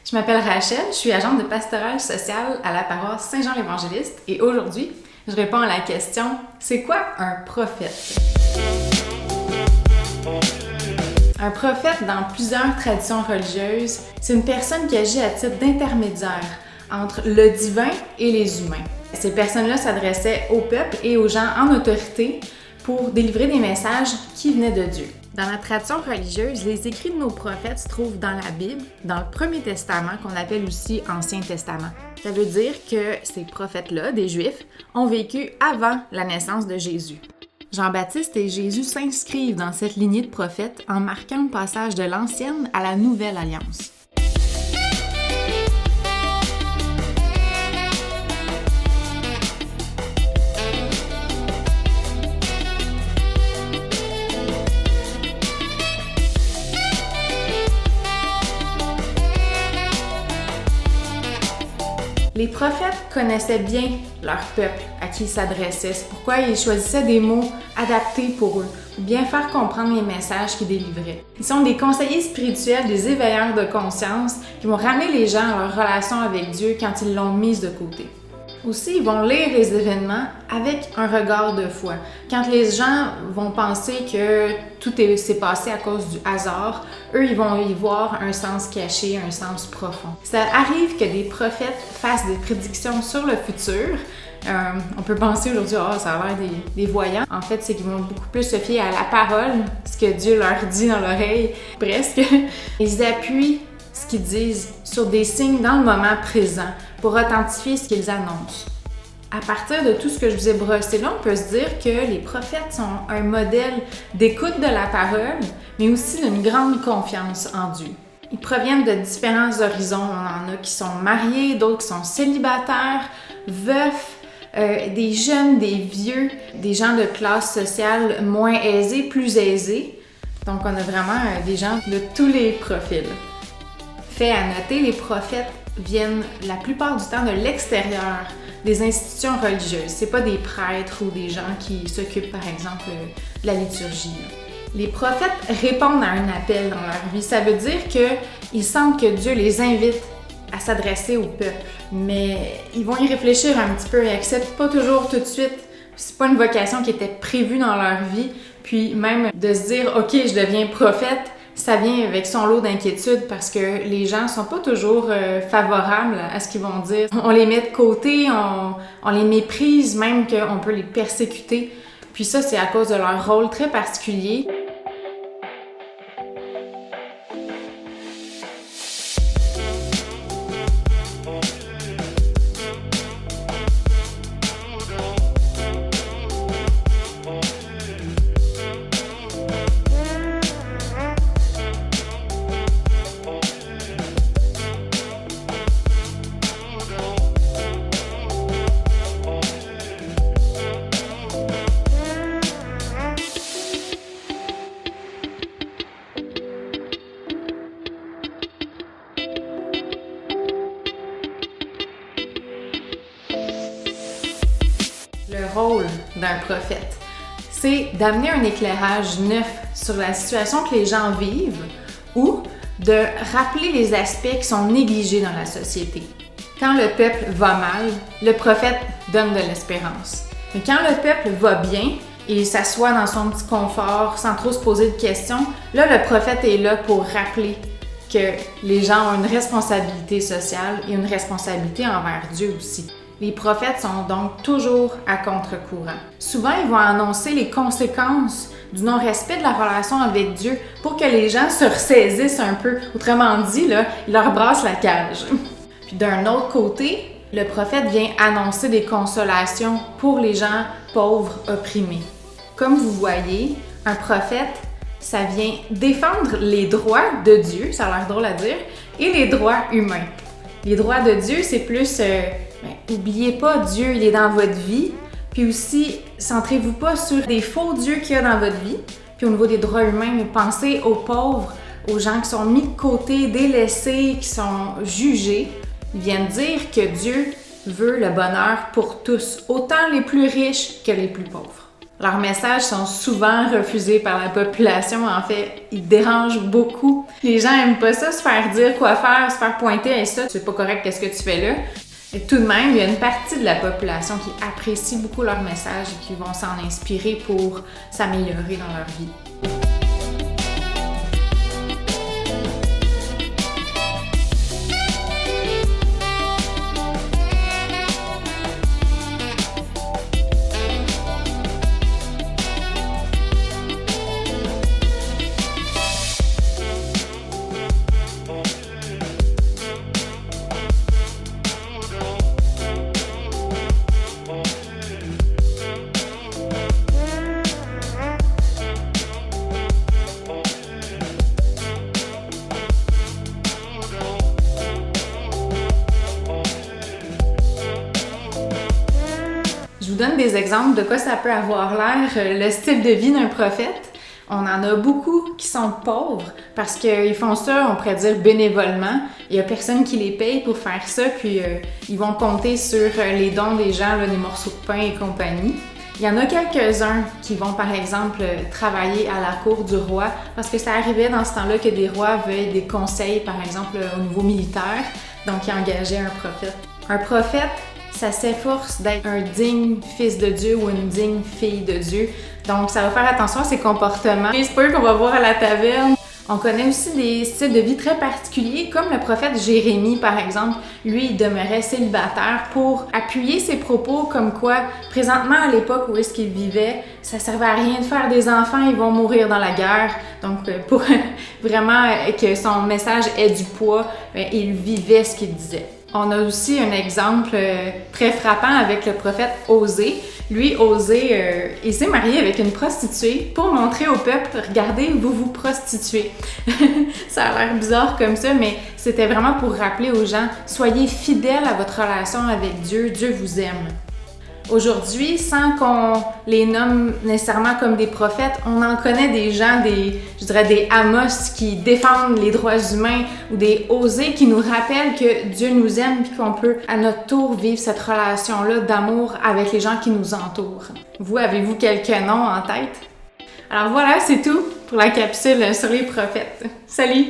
Je m'appelle Rachel, je suis agente de pastoral social à la paroisse Saint-Jean-l'Évangéliste et aujourd'hui, je réponds à la question « C'est quoi un prophète? » Un prophète, dans plusieurs traditions religieuses, c'est une personne qui agit à titre d'intermédiaire entre le divin et les humains. Ces personnes-là s'adressaient au peuple et aux gens en autorité pour délivrer des messages qui venaient de Dieu. Dans la tradition religieuse, les écrits de nos prophètes se trouvent dans la Bible, dans le Premier Testament, qu'on appelle aussi Ancien Testament. Ça veut dire que ces prophètes-là, des Juifs, ont vécu avant la naissance de Jésus. Jean-Baptiste et Jésus s'inscrivent dans cette lignée de prophètes en marquant le passage de l'Ancienne à la Nouvelle Alliance. Les prophètes connaissaient bien leur peuple à qui ils s'adressaient. C'est pourquoi ils choisissaient des mots adaptés pour eux, pour bien faire comprendre les messages qu'ils délivraient. Ils sont des conseillers spirituels, des éveilleurs de conscience qui vont ramener les gens à leur relation avec Dieu quand ils l'ont mise de côté. Aussi, ils vont lire les événements avec un regard de foi. Quand les gens vont penser que tout s'est passé à cause du hasard, eux, ils vont y voir un sens caché, un sens profond. Ça arrive que des prophètes fassent des prédictions sur le futur. On peut penser aujourd'hui, ça a l'air des voyants. En fait, c'est qu'ils vont beaucoup plus se fier à la parole, ce que Dieu leur dit dans l'oreille, presque. Ils appuient ce qu'ils disent sur des signes dans le moment présent pour authentifier ce qu'ils annoncent. À partir de tout ce que je vous ai brossé là, on peut se dire que les prophètes sont un modèle d'écoute de la parole, mais aussi d'une grande confiance en Dieu. Ils proviennent de différents horizons. On en a qui sont mariés, d'autres qui sont célibataires, veufs, des jeunes, des vieux, des gens de classe sociale moins aisée, plus aisée. Donc on a vraiment des gens de tous les profils. Fait à noter, les prophètes viennent la plupart du temps de l'extérieur des institutions religieuses. C'est pas des prêtres ou des gens qui s'occupent, par exemple, de la liturgie. Les prophètes répondent à un appel dans leur vie. Ça veut dire qu'ils sentent que Dieu les invite à s'adresser au peuple. Mais ils vont y réfléchir un petit peu. Ils acceptent pas toujours tout de suite. C'est pas une vocation qui était prévue dans leur vie. Puis même de se dire « OK, je deviens prophète », ça vient avec son lot d'inquiétude parce que les gens sont pas toujours favorables à ce qu'ils vont dire. On les met de côté, on les méprise, même qu'on peut les persécuter. Puis ça, c'est à cause de leur rôle très particulier. Le rôle d'un prophète, c'est d'amener un éclairage neuf sur la situation que les gens vivent ou de rappeler les aspects qui sont négligés dans la société. Quand le peuple va mal, le prophète donne de l'espérance. Mais quand le peuple va bien et s'assoit dans son petit confort sans trop se poser de questions, là, le prophète est là pour rappeler que les gens ont une responsabilité sociale et une responsabilité envers Dieu aussi. Les prophètes sont donc toujours à contre-courant. Souvent, ils vont annoncer les conséquences du non-respect de la relation avec Dieu pour que les gens se ressaisissent un peu. Autrement dit, là, ils leur brassent la cage. Puis d'un autre côté, le prophète vient annoncer des consolations pour les gens pauvres, opprimés. Comme vous voyez, un prophète, ça vient défendre les droits de Dieu, ça a l'air drôle à dire, et les droits humains. Les droits de Dieu, c'est plus... N'oubliez pas, Dieu, il est dans votre vie. Puis aussi, centrez-vous pas sur des faux dieux qu'il y a dans votre vie. Puis au niveau des droits humains, mais pensez aux pauvres, aux gens qui sont mis de côté, délaissés, qui sont jugés. Ils viennent dire que Dieu veut le bonheur pour tous, autant les plus riches que les plus pauvres. Leurs messages sont souvent refusés par la population. En fait, ils dérangent beaucoup. Les gens aiment pas ça, se faire dire quoi faire, se faire pointer « Hey, ça, c'est pas correct, qu'est-ce que tu fais là? » Et tout de même, il y a une partie de la population qui apprécie beaucoup leurs messages et qui vont s'en inspirer pour s'améliorer dans leur vie. Je vous donne des exemples de quoi ça peut avoir l'air, le style de vie d'un prophète. On en a beaucoup qui sont pauvres parce qu'ils font ça, on pourrait dire, bénévolement. Il n'y a personne qui les paye pour faire ça, puis ils vont compter sur les dons des gens, là, des morceaux de pain et compagnie. Il y en a quelques-uns qui vont, par exemple, travailler à la cour du roi parce que ça arrivait dans ce temps-là que des rois veuillent des conseils, par exemple, au niveau militaire. Donc, ils engageaient un prophète. Un prophète, ça s'efforce d'être un digne fils de Dieu ou une digne fille de Dieu. Donc, ça va faire attention à ses comportements. C'est pas eux qu'on va voir à la taverne. On connaît aussi des styles de vie très particuliers, comme le prophète Jérémie, par exemple. Lui, il demeurait célibataire pour appuyer ses propos comme quoi, présentement, à l'époque où est-ce qu'il vivait, ça servait à rien de faire des enfants, ils vont mourir dans la guerre. Donc, pour vraiment que son message ait du poids, il vivait ce qu'il disait. On a aussi un exemple très frappant avec le prophète Osée. Lui, Osée, il s'est marié avec une prostituée pour montrer au peuple, regardez, vous vous prostituez. Ça a l'air bizarre comme ça, mais c'était vraiment pour rappeler aux gens, soyez fidèles à votre relation avec Dieu, Dieu vous aime. Aujourd'hui, sans qu'on les nomme nécessairement comme des prophètes, on en connaît des gens, des Amos qui défendent les droits humains ou des Osées qui nous rappellent que Dieu nous aime et qu'on peut à notre tour vivre cette relation-là d'amour avec les gens qui nous entourent. Vous, avez-vous quelques noms en tête? Alors voilà, c'est tout pour la capsule sur les prophètes. Salut!